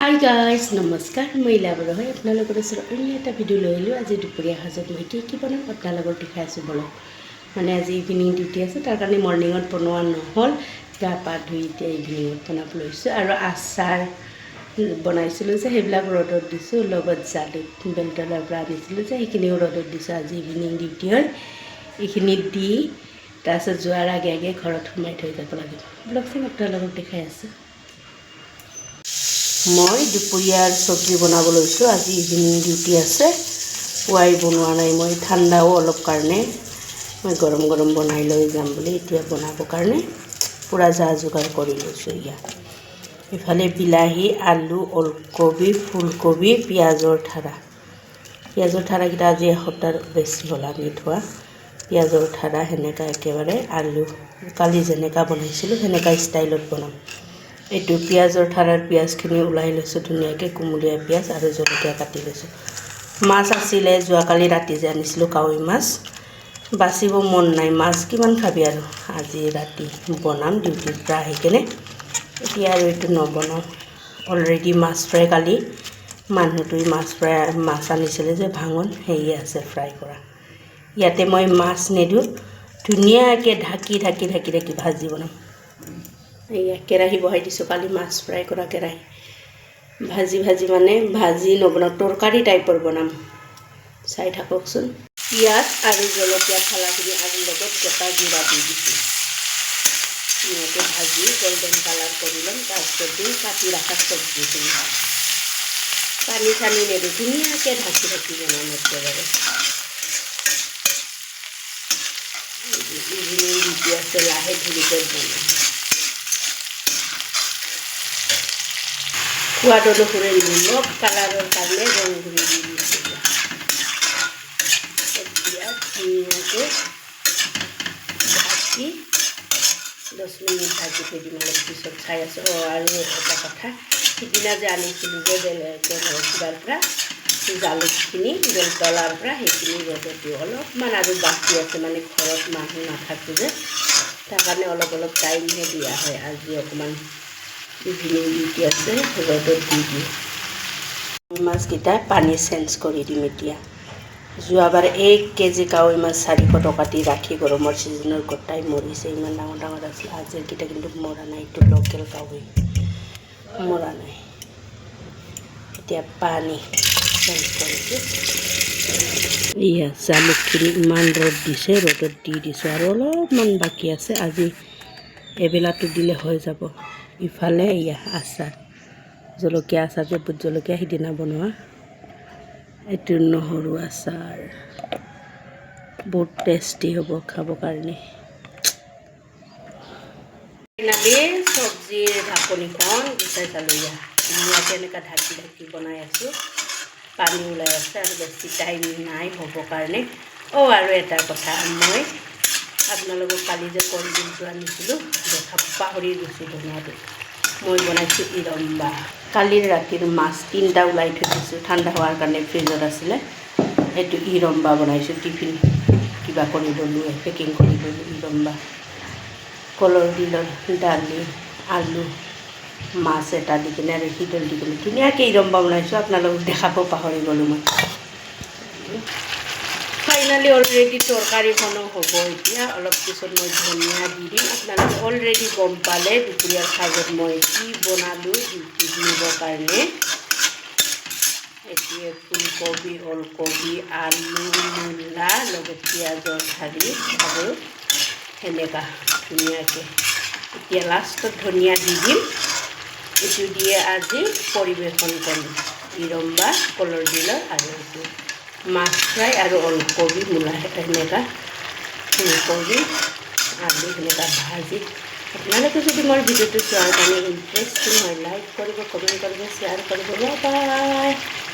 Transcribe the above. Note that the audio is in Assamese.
হাই গাইজ নমস্কাৰ মই ইলাবৰ হয় আপোনালোকৰ ওচৰত অন্য এটা ভিডিঅ' লৈ আহিলোঁ। আজি দুপৰীয়া সাজত মই কি বনাম আপোনালোকৰ দেখাই আছোঁ বলক। মানে আজি ইভিনিং ডিউটি আছে, তাৰ কাৰণে মৰ্ণিঙত বনোৱা নহ'ল, গা পা ধুই এতিয়া ইভিনিঙত বনাব লৈছোঁ। আৰু আচাৰ বনাইছিলোঁ যে সেইবিলাক ৰ'দত দিছোঁ, লগত জালুক বেলতলাৰ পৰা আনিছিলোঁ যে সেইখিনিও ৰ'দত দিছোঁ। আজি ইভিনিং ডিউটি হয়, এইখিনি দি তাৰপিছত যোৱাৰ আগে আগে ঘৰত সোমাই থৈ যাব লাগিব। বলকচোন আপোনালোকক দেখাই আছোঁ। মই দুপৰীয়াৰ চব্জি বনাব লৈছোঁ। আজি ইভিনিং ডিউটি আছে, পুৱাই বনোৱা নাই। মই ঠাণ্ডাও অলপ কাৰণে মই গৰম গৰম বনাই লৈ যাম বুলি এতিয়া বনাবৰ কাৰণে পূৰা যা যোগাৰ কৰি লৈছোঁ। ইয়াত ইফালে বিলাহী, আলু, ওলকবি, ফুলকবি, পিঁয়াজৰ ঠাৰাকেইটা আজি এসপ্তাহ বেছি হ'ল আনি থোৱা। পিঁয়াজৰ ঠাৰা সেনেকা একেবাৰে আলু কালি যেনেকা বনাইছিলোঁ সেনেকা ষ্টাইলত বনাম। এইটো পিঁয়াজৰ ঠাৰাৰ পিঁয়াজখিনি ওলাই লৈছোঁ ধুনীয়াকৈ, কুমলীয়া পিঁয়াজ আৰু জলকীয়া কাটি লৈছোঁ। মাছ আছিলে যোৱাকালি ৰাতি যে আনিছিলোঁ কাৱৈ মাছ, বাচিব মন নাই, মাছ কিমান খাবি আৰু আজি ৰাতি বনাম ডিউটিৰ পৰা আহি কেনে। এতিয়া আৰু এইটো নবনাওঁ, অলৰেডি মাছ ফ্ৰাই কালি মানুহটোৱে মাছ আনিছিলে যে ভাঙন সেয়ে আছে ফ্ৰাই কৰা। ইয়াতে মই মাছ নিদিওঁ, ধুনীয়াকৈ ঢাকি ভাজি বনাম। এয়া কেৰাহী বহাই দিছোঁ, কালি মাছ ফ্ৰাই কৰা কেৰাহী। ভাজি নবনাওঁ, তৰকাৰী টাইপৰ বনাম। চাই থাককচোন। পিঁয়াজ আৰু জলকীয়া ফালাখিনি আৰু লগত গোটা জিৰা দি দিছোঁ। ধুনীয়াকৈ ভাজি গোল্ডেন কালাৰ কৰি ল'ম। তাৰপিছত দি কাটি ৰখা চব্জিখিনি পানী চানি নেদি ধুনীয়াকৈ ঢাকি বনাম একেবাৰে। ইভিনিং ডিউটি আছে, লাহে ধীৰে বনাম। সোৱাদ অনুসৰি নিমখ, কালাৰৰ কাৰণে ৰং গুড়ি দি দিছোঁ। এতিয়া ধুনীয়াকৈ ঢাকি 10 মিনিট ভাজি থৈ দিম। অলপ পিছত চাই আছোঁ। আৰু এটা কথা, সিদিনা যে আনিছিলোঁ যে কিবাৰ পৰা জালুকখিনি বেলতলাৰ পৰা, সেইখিনি ৰ'দত দিওঁ। অলপমান আৰু বাকী আছে, মানে ঘৰত মানুহ নাথাকোঁ যে, তাৰ কাৰণে অলপ টাইমহে দিয়া হয়। আজি অকণমান ইভিনিং ডিউটি আছে, ৰ'দত দি দিওঁ। মাছকেইটা পানী চেঞ্জ কৰি দিম এতিয়া। যোৱাবাৰ 1 কেজি কাৱৈ মাছ 400 টকা দি ৰাখি গৰমৰ ছিজনৰ গোটাই মৰিছে, ইমান ডাঙৰ ডাঙৰ আছিল। আজিৰকেইটা কিন্তু মৰা নাই, এইটো লোকেল কাৱৈ মৰা নাই। এতিয়া পানী চেঞ্জ কৰিছোঁ। এয়া জালুকখিনি ইমান ৰ'দ দিছে, ৰ'দত দি দিছোঁ। আৰু অলপমান বাকী আছে, আজি এবেলাটো দিলে হৈ যাব। ইফালে এয়া আচাৰ, জলকীয়া আচাৰ যে ভোট জলকীয়া সিদিনা বনোৱা, এইটো নহৰু আচাৰ, বহুত টেষ্টি হ'ব খাবৰ কাৰণে। ফাইনালি চব্জিৰ ঢাকনিখন গুচাই চালোঁ। ধুনীয়াকৈ এনেকৈ ঢাকি বনাই আছোঁ। পানী ওলাই আছে আৰু বেছি টাইম নাই হ'বৰ কাৰণে। আৰু এটা কথা, মই আপোনালোকক কালি যে কলডিলটো আনিছিলোঁ পাহৰি গৈছোঁ বনোৱাটো। মই বনাইছোঁ ইৰম্বা। কালিৰ ৰাতিৰ মাছ 3টা ওলাই থৈ দিছোঁ, ঠাণ্ডা হোৱাৰ কাৰণে ফ্ৰিজত আছিলে। এইটো ইৰম্বা বনাইছোঁ, টিফিন কিবা কৰি ল'লোঁ, পেকিং কৰি ল'লোঁ। ইৰম্বা কলৰ ডিলৰ দালি, আলু, মাছ এটা দি কিনে আৰু শিদল দি কিনে ধুনীয়াকৈ ইৰম্বা বনাইছোঁ। আপোনালোকক দেখাব পাহৰি গ'লোঁ মই। ফাইনালি অলৰেডি তৰকাৰীখনো হ'ব। এতিয়া অলপ পিছত মই ধনিয়া দি দিম। আপোনালোকে অলৰেডি গম পালে দুপৰীয়াৰ সাজত মই কি বনালোঁ ডিউটিত নিবৰ কাৰণে। এতিয়া ফুলকবি, ওলকবি, আলু, মূলা, লগত পিঁয়াজৰ ঠাৰি আৰু সেনেকা ধুনীয়াকৈ। এতিয়া লাষ্টত ধনিয়া দি দিম। এইটো দিয়ে আজি পৰিৱেশন কৰিম। ইৰম্বা কলৰ ডিলৰ আৰু এইটো মাছ ফ্ৰাই আৰু ওলকবি, মূলা সেনেকা, ফুলকবি, আলু সেনেকা ভাজি। আপোনালোকে যদি মোৰ ভিডিঅ'টো চোৱাৰ কাৰণে ইণ্টাৰেষ্টিং হয়, লাইক কৰিব, কমেণ্ট কৰিব, শ্বেয়াৰ কৰিব। Bye bye.